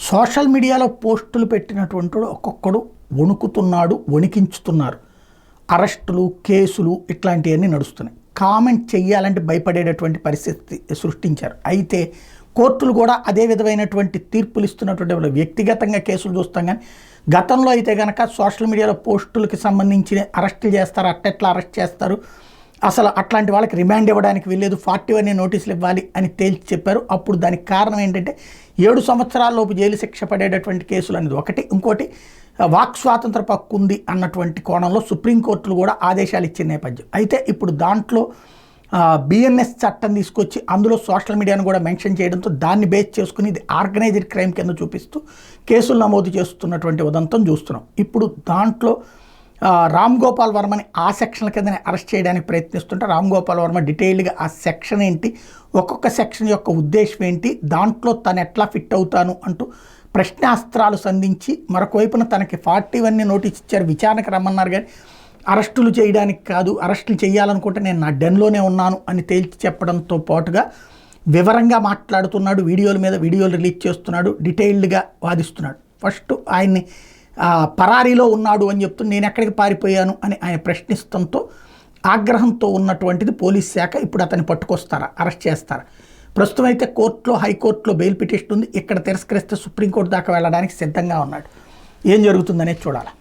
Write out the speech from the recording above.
Social మీడియాలో పోస్టులు పెట్టినటువంటి ఒక్కొక్కడు వణుకుతున్నాడు, వణికించుతున్నారు. అరెస్టులు, కేసులు ఇట్లాంటివన్నీ నడుస్తున్నాయి. కామెంట్ చెయ్యాలంటే భయపడేటటువంటి పరిస్థితి సృష్టించారు. అయితే కోర్టులు కూడా అదే విధమైనటువంటి తీర్పులు ఇస్తున్నటువంటి వ్యక్తిగతంగా కేసులు చూస్తాం. కానీ గతంలో అయితే కనుక సోషల్ మీడియాలో పోస్టులకి సంబంధించిన అరెస్టులు చేస్తారు, అట్టెట్లా అరెస్ట్ చేస్తారు, అసలు అట్లాంటి వాళ్ళకి రిమాండ్ ఇవ్వడానికి వెళ్ళలేదు, 41 నోటీసులు ఇవ్వాలి అని తేల్చి చెప్పారు. అప్పుడు దానికి కారణం ఏంటంటే 7 సంవత్సరాలలోపు జైలు శిక్ష పడేటటువంటి కేసులు అనేది ఒకటి, ఇంకోటి వాక్ స్వాతంత్ర హక్కు ఉంది అన్నటువంటి కోణంలో సుప్రీంకోర్టులు కూడా ఆదేశాలు ఇచ్చిన నేపథ్యం. అయితే ఇప్పుడు దాంట్లో బిఎన్ఎస్ చట్టం తీసుకొచ్చి అందులో సోషల్ మీడియాను కూడా మెన్షన్ చేయడంతో దాన్ని బేస్ చేసుకుని ఇది ఆర్గనైజ్డ్ క్రైమ్ కింద చూపిస్తూ కేసులు నమోదు చేస్తున్నటువంటి ఉదంతం చూస్తున్నాం. ఇప్పుడు దాంట్లో రామ్ గోపాల్ వర్మని ఆ సెక్షన్ల కిందనే అరెస్ట్ చేయడానికి ప్రయత్నిస్తుంటే రామ్ గోపాల్ వర్మ డీటెయిల్డ్గా ఆ సెక్షన్ ఏంటి, ఒక్కొక్క సెక్షన్ యొక్క ఉద్దేశం ఏంటి, దాంట్లో తను ఎట్లా ఫిట్ అవుతాను అంటూ ప్రశ్నాస్త్రాలు సంధించి మరొక వైపున తనకి 41 నోటీస్ ఇచ్చారు, విచారణకు రమ్మన్నారు. కానీ అరెస్టులు చేయడానికి కాదు, అరెస్టులు చేయాలనుకుంటే నేను నా డెన్లోనే ఉన్నాను అని తేల్చి చెప్పడంతో పాటుగా వివరంగా మాట్లాడుతున్నాడు, వీడియోల మీద వీడియోలు రిలీజ్ చేస్తున్నాడు, డీటెయిల్డ్గా వాదిస్తున్నాడు. ఫస్ట్ ఆయన్ని పరారీలో ఉన్నాడు అని చెప్తూ నేను ఎక్కడికి పారిపోయాను అని ఆయన ప్రశ్నిస్తంతో ఆగ్రహంతో ఉన్నటువంటిది పోలీస్ శాఖ. ఇప్పుడు అతన్ని పట్టుకొస్తారా, అరెస్ట్ చేస్తారా? ప్రస్తుతం అయితే కోర్టులో, హైకోర్టులో బెయిల్ పిటిషన్ ఉంది. ఇక్కడ తిరస్కరిస్తే సుప్రీంకోర్టు దాకా వెళ్ళడానికి సిద్ధంగా ఉన్నాడు. ఏం జరుగుతుందనేది చూడాలి.